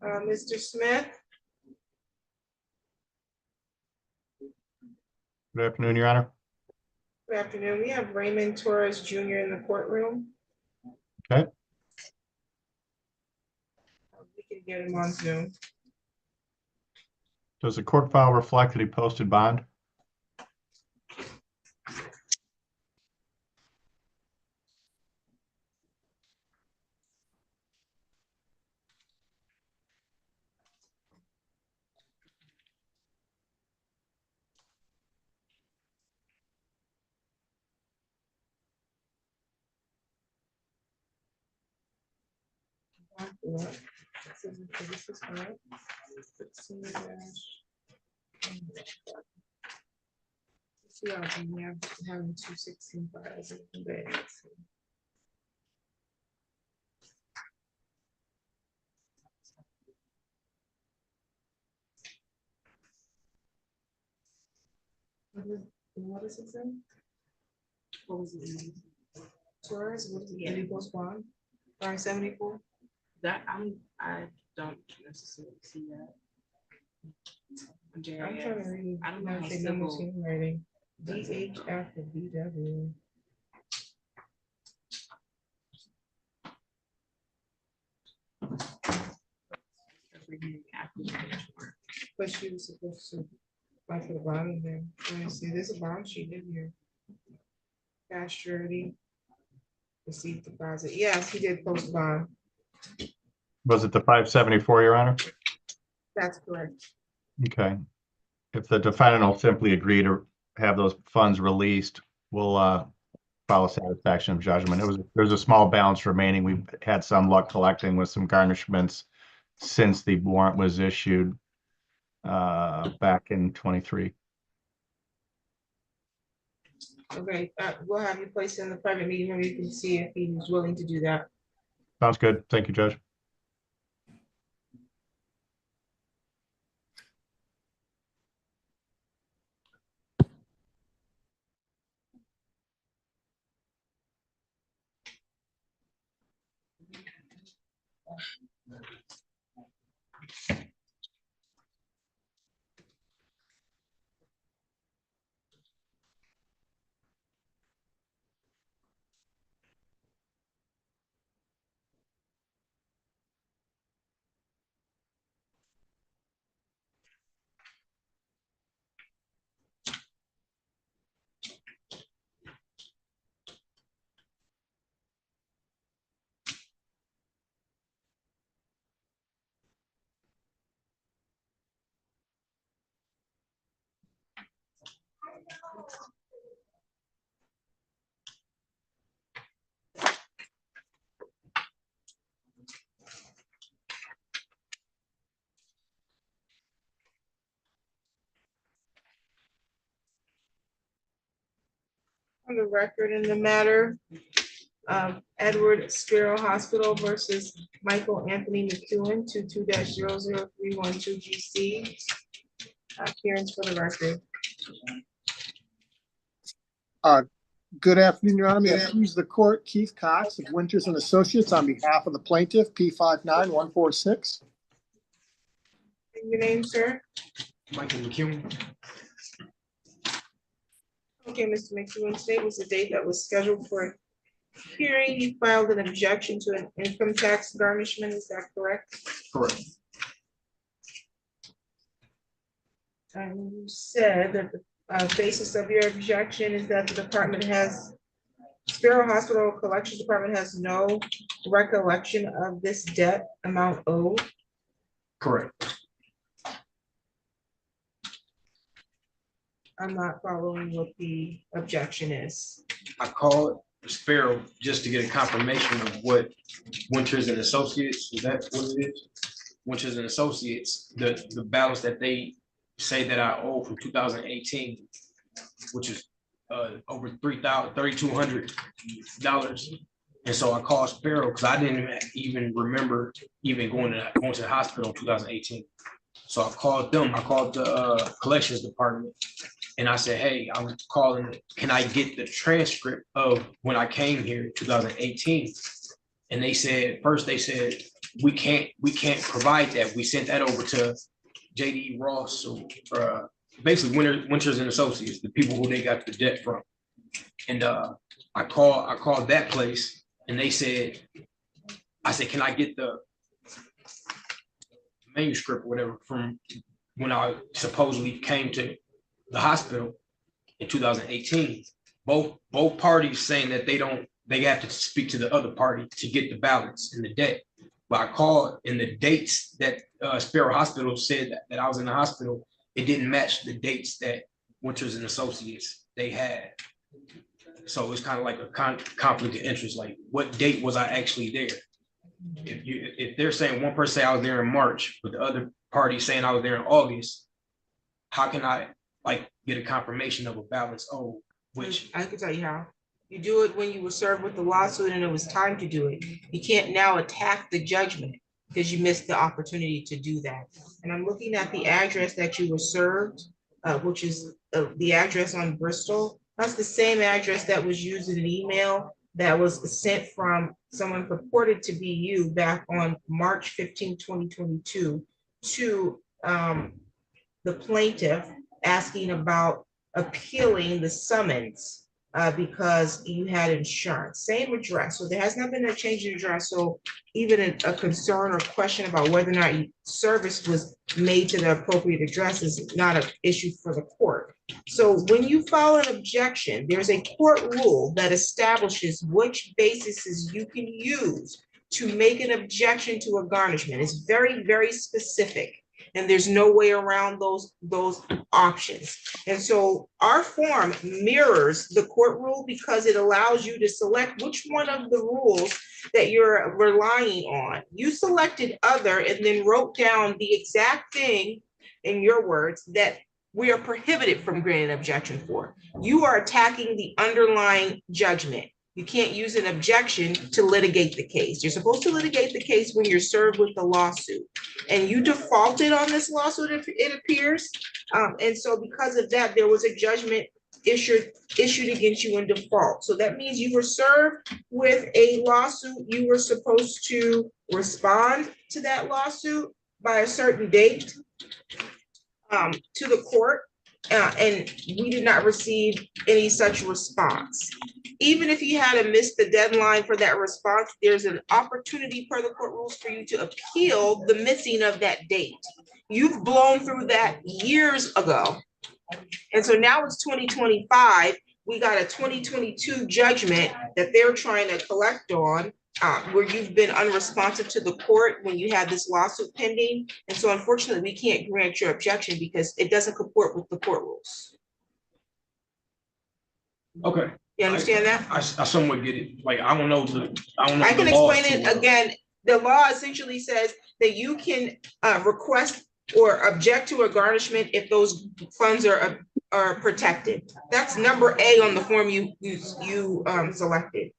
Mr. Smith. Good afternoon, Your Honor. Good afternoon. We have Raymond Torres Jr. in the courtroom. Okay. We can get him on Zoom. Does the court file reflect that he posted bond? This is correct. 16-. We have having 216 files in bed. What is it say? What was it? Torres, what is it? Any postpone? 574? That I don't necessarily see that. I'm trying to read. I don't know how numbers civil. writing. DH after BW. But she was supposed to apply for the bond in there. Let me see, there's a bond sheet in here. Cash surety. Receipt deposit. Yes, he did post bond. Was it the 574, Your Honor? That's correct. Okay. If the defendant will simply agree to have those funds released, we'll file a satisfaction of judgment. There's a small balance remaining. We've had some luck collecting with some garnishments since the warrant was issued back in 23. Okay, we'll have you placed in the private meeting where you can see if he's willing to do that. Sounds good. Thank you, Judge. On the record in the matter of Edward Sparrow Hospital versus Michael Anthony McEwen, 22-00312 GC. Appearance for the record. Good afternoon, Your Honor. May I please the court, Keith Cox of Winters and Associates on behalf of the plaintiff, P59146. And your name, sir? Michael McEwen. Okay, Mr. McEwen, today was the date that was scheduled for a hearing. You filed an objection to an income tax garnishment, is that correct? Correct. And you said that the basis of your objection is that the department has, Sparrow Hospital Collections Department has no recollection of this debt amount owed. Correct. I'm not following what the objection is. I called Sparrow just to get a confirmation of what Winters and Associates, is that what it is? Winters and Associates, the balance that they say that I owe from 2018, which is over $3,200. And so I called Sparrow because I didn't even remember even going to the hospital in 2018. So I called them, I called the collections department, and I said, hey, I'm calling, can I get the transcript of when I came here in 2018? And they said, first they said, we can't provide that. We sent that over to JD Ross or basically Winters and Associates, the people who they got the debt from. And I called that place and I said, can I get the manuscript or whatever from when I supposedly came to the hospital in 2018. Both parties saying that they have to speak to the other party to get the balance and the debt. But I called and the dates that Sparrow Hospital said that I was in the hospital, it didn't match the dates that Winters and Associates they had. So it's kind of like a conflict of interest. Like, what date was I actually there? If they're saying one person say I was there in March, but the other party saying I was there in August, how can I get a confirmation of a balance owed? Which I can tell you how. You do it when you were served with the lawsuit and it was time to do it. You can't now attack the judgment because you missed the opportunity to do that. And I'm looking at the address that you were served, which is the address on Bristol. That's the same address that was used in an email that was sent from someone purported to be you back on March 15, 2022 to the plaintiff asking about appealing the summons because you had insurance, same address. So there has not been a change in address. So even a concern or question about whether or not service was made to the appropriate address is not an issue for the court. So when you file an objection, there's a court rule that establishes which bases you can use to make an objection to a garnishment. It's very, very specific. And there's no way around those options. And so our form mirrors the court rule because it allows you to select which one of the rules that you're relying on. You selected other and then wrote down the exact thing in your words that we are prohibited from granting an objection for. You are attacking the underlying judgment. You can't use an objection to litigate the case. You're supposed to litigate the case when you're served with the lawsuit. And you defaulted on this lawsuit, it appears. And so because of that, there was a judgment issued against you in default. So that means you were served with a lawsuit. You were supposed to respond to that lawsuit by a certain date to the court. And we did not receive any such response. Even if you had missed the deadline for that response, there's an opportunity per the court rules for you to appeal the missing of that date. You've blown through that years ago. And so now it's 2025. We got a 2022 judgment that they're trying to collect on where you've been unresponsive to the court when you had this lawsuit pending. And so unfortunately, we can't grant your objection because it doesn't comport with the court rules. okay. You understand that? I somewhat get it. Like, I don't know. I can explain it again. The law essentially says that you can request or object to a garnishment if those funds are protected. That's number A on the form you selected.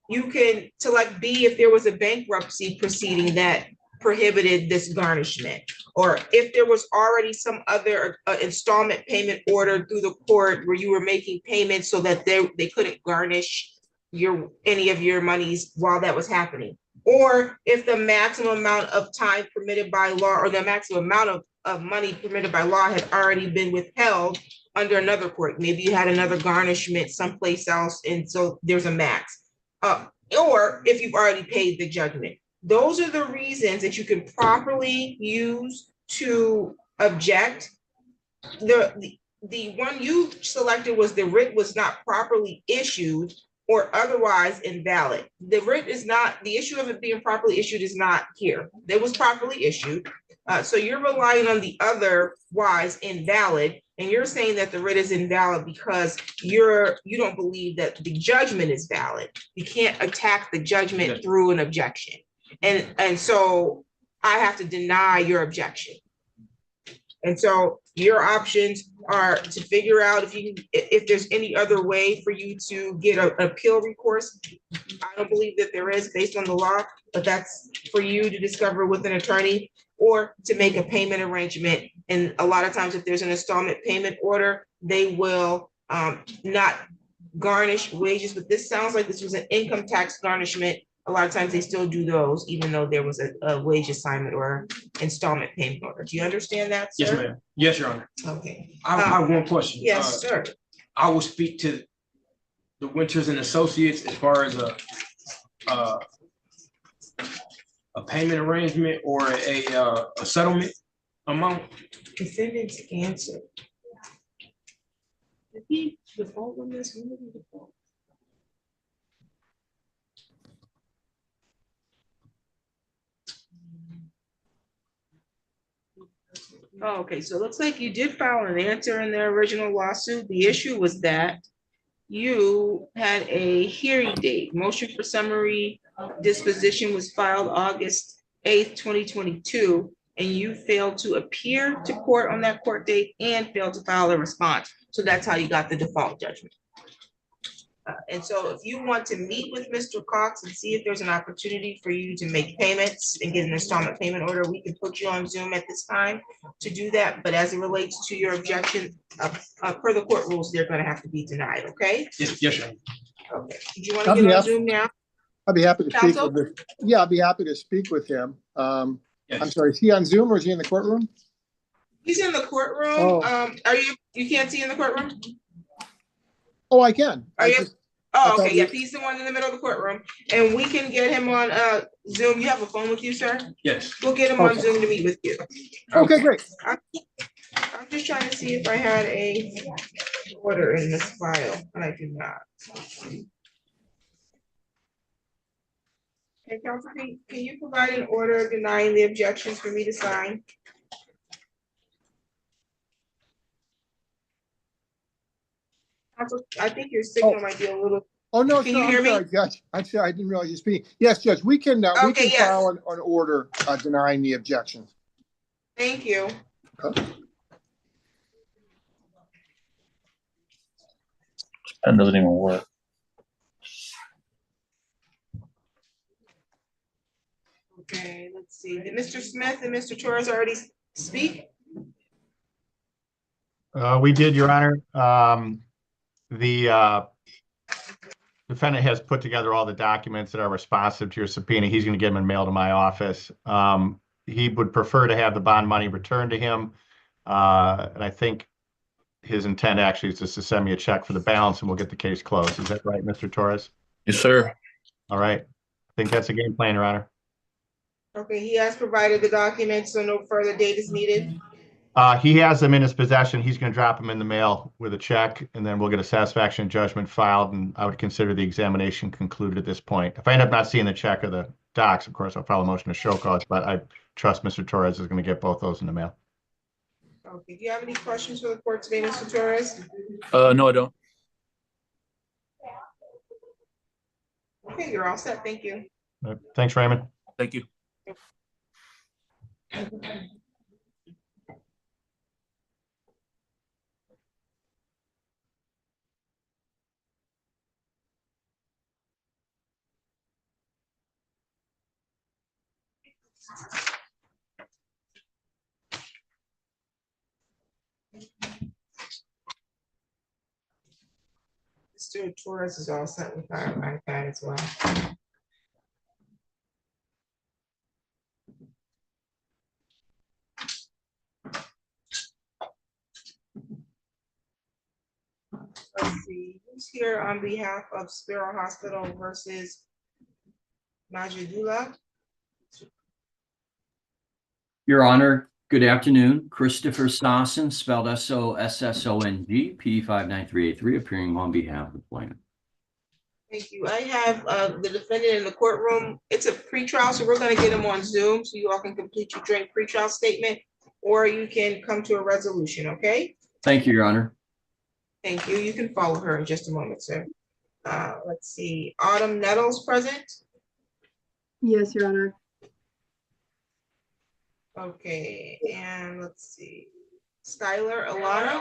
You can select B if there was a bankruptcy proceeding that prohibited this garnishment, or if there was already some other installment payment order through the court where you were making payments so that they couldn't garnish any of your monies while that was happening, or if the maximum amount of time permitted by law or the maximum amount of money permitted by law had already been withheld under another court. Maybe you had another garnishment someplace else, and so there's a max, or if you've already paid the judgment. Those are the reasons that you can properly use to object. The one you selected was the writ was not properly issued or otherwise invalid. The writ is not, the issue of it being properly issued is not here. It was properly issued. So you're relying on the otherwise invalid, and you're saying that the writ is invalid because you don't believe that the judgment is valid. You can't attack the judgment through an objection. And so I have to deny your objection. And so your options are to figure out if there's any other way for you to get an appeal recourse. I don't believe that there is based on the law, but that's for you to discover with an attorney, or to make a payment arrangement. And a lot of times if there's an installment payment order, they will not garnish wages, but this sounds like this was an income tax garnishment a lot of times they still do those, even though there was a wage assignment or installment payment order. Do you understand that, sir? Yes, ma'am. Yes, Your Honor. Okay. I have one question. Yes, sir. I will speak to the Winters and Associates as far as a payment arrangement or a settlement amount. Defendant's answer. Did he default on this? When did he default? Oh, okay, so it looks like you did file an answer in the original lawsuit. The issue was that you had a hearing date. Motion for summary disposition was filed August 8th, 2022, and you failed to appear to court on that court date and failed to file a response. So that's how you got the default judgment. And so if you want to meet with Mr. Cox and see if there's an opportunity for you to make payments and get an installment payment order, we can put you on Zoom at this time to do that. But as it relates to your objection, per the court rules, they're gonna have to be denied, okay? Yes, Your Honor. Okay. Do you want to get on Zoom now? I'd be happy to speak Counsel? with him. Yeah, I'd be happy to speak with him. I'm Yes. sorry, is he on Zoom or is he in the courtroom? He's in the courtroom. Oh. Are you can't see in the courtroom? Oh, I can. Are I you? just- Oh, thought okay, we- yeah, he's the one in the middle of the courtroom, and we can get him on, Zoom. You have a phone with you, sir? Yes. We'll get him on Okay. Zoom to meet with you. Okay, great. I'm just trying to see if I had a order in this file, and I do not. Okay, counsel, can you provide an order denying the objections for me to sign? Counsel, I think your signal might be a little, Oh, no, Can sir, you hear I'm me? sorry, Judge. I'm sorry, I didn't realize you're speaking. Yes, Judge, we can Okay, yes. file an order denying the objections. thank you. That doesn't even work. Okay, let's see. Did Mr. Smith and Mr. Torres already speak? We did, Your Honor. The defendant has put together all the documents that are responsive to your subpoena. He's going to get them in mail to my office. He would prefer to have the bond money returned to him. And I think his intent actually is just to send me a check for the balance and we'll get the case closed. Is that right, Mr. Torres? Yes, sir. All right. I think that's a game plan, Your Honor. Okay, he has provided the documents, so no further date is needed. He has them in his possession. He's going to drop them in the mail with a check, and then we'll get a satisfaction judgment filed, and I would consider the examination concluded at this point. If I end up not seeing the check or the docs, of course, I'll file a motion to show cause, but I trust Mr. Torres is going to get both those in the mail. Okay, do you have any questions for the court today, Mr. Torres? No, I don't. Okay, you're all set. Thank you. Thanks, Raymond. Thank you. Mr. Torres is all set with our iPad as well. Let's see, who's here on behalf of Sparrow Hospital versus Majidullah? Your Honor, good afternoon. Christopher Sosson, spelled S-O-S-S-O-N-G, PD 59383, appearing on behalf of the plaintiff. Thank you. I have the defendant in the courtroom. It's a pretrial, so we're gonna get him on Zoom so you all can complete your joint pretrial statement, or you can come to a resolution, okay? Thank you, Your Honor. Thank you. You can follow her in just a moment, sir. Let's see, Autumn Nettles present? Yes, Your Honor. Okay, and let's see, Skylar Alana?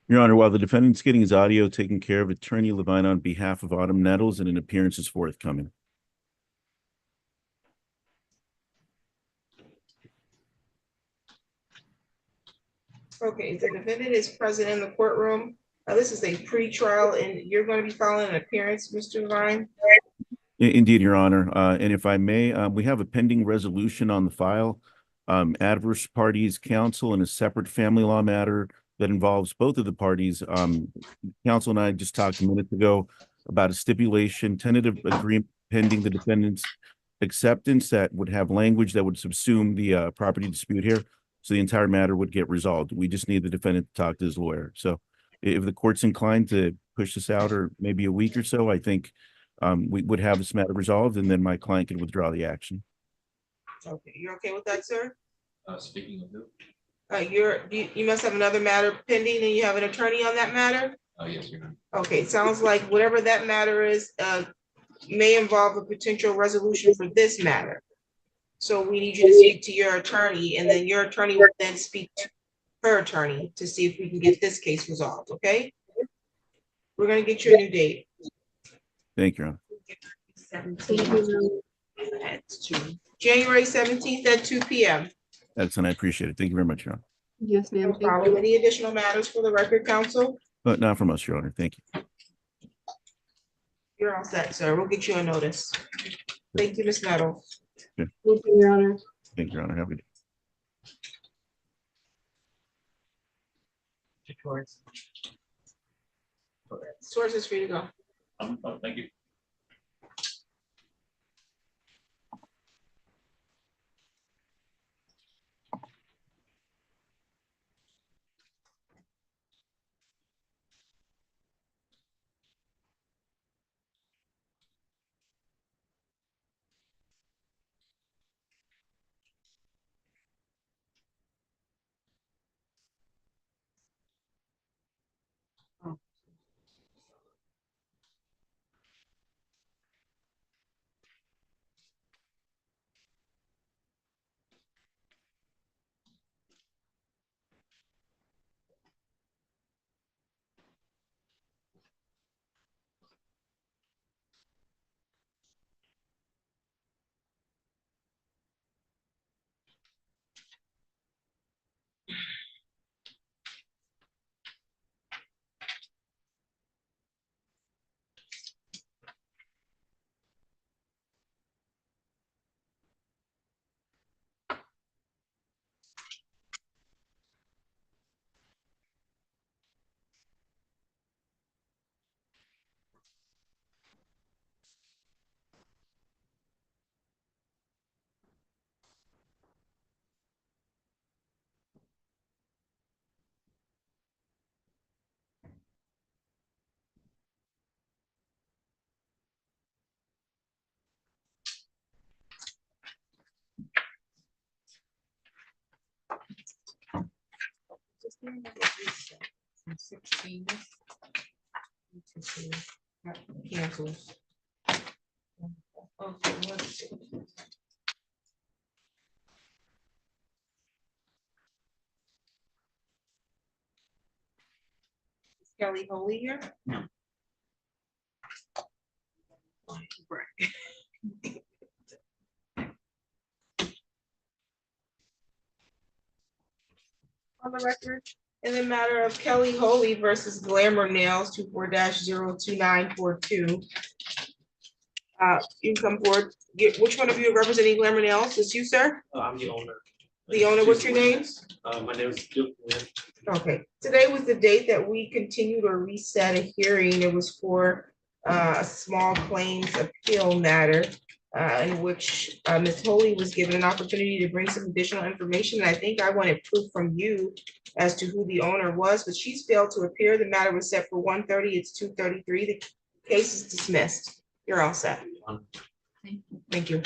Your Honor, while the defendant's getting his audio taken care of, Attorney Levine on behalf of Autumn Nettles and an appearance is forthcoming. Okay, the defendant is present in the courtroom. This is a pre-trial and you're going to be filing an appearance, Mr. Vine. Indeed, Your Honor. And if I may, we have a pending resolution on the file. Adverse parties counsel in a separate family law matter that involves both of the parties. Counsel and I just talked a minute ago about a stipulation, tentative agreement pending the defendant's acceptance that would have language that would subsume the property dispute here. So the entire matter would get resolved. We just need the defendant to talk to his lawyer. So if the court's inclined to push this out or maybe a week or so, I think we would have this matter resolved and then my client can withdraw the action. Okay, you're okay with that, sir? Speaking of who? You must have another matter pending and you have an attorney on that matter? Oh, yes, Your Honor. Okay, it sounds like whatever that matter is, may involve a potential resolution for this matter. So we need you to speak to your attorney and then your attorney will then speak to her attorney to see if we can get this case resolved, okay? We're gonna get you a new date. Thank you, Your Honor. Thank you, At 2. January 17th at 2 p.m. Excellent. I appreciate it. Thank you very much, Your Honor. Yes, No ma'am. Thank problem. you. Any additional matters for the record, counsel? But not from us, Your Honor. Thank you. You're all set, sir. We'll get you a notice. Thank you, Ms. Nettles. Thank you, Your Honor. Thank you, Your Honor. Have a good day. Source is free to go. Thank you. Just give me that reset from 16 to cancels. Okay, let's see. Is Kelly Holy here? No. On the record, in the matter of Kelly Holy versus Glamour Nails, 24-02942. You can come forward. Which one of you are representing Glamour Nails? Is you, sir? I'm the owner. The owner, what's your name? My name is Duke. Okay, today was the date that we continued or reset a hearing. It was for a small claims appeal matter in which Ms. Holy was given an opportunity to bring some additional information. And I think I wanted proof from you as to who the owner was, but she's failed to appear. The matter was set for 1:30. It's 2:33. The case is dismissed. You're all set. Thank you.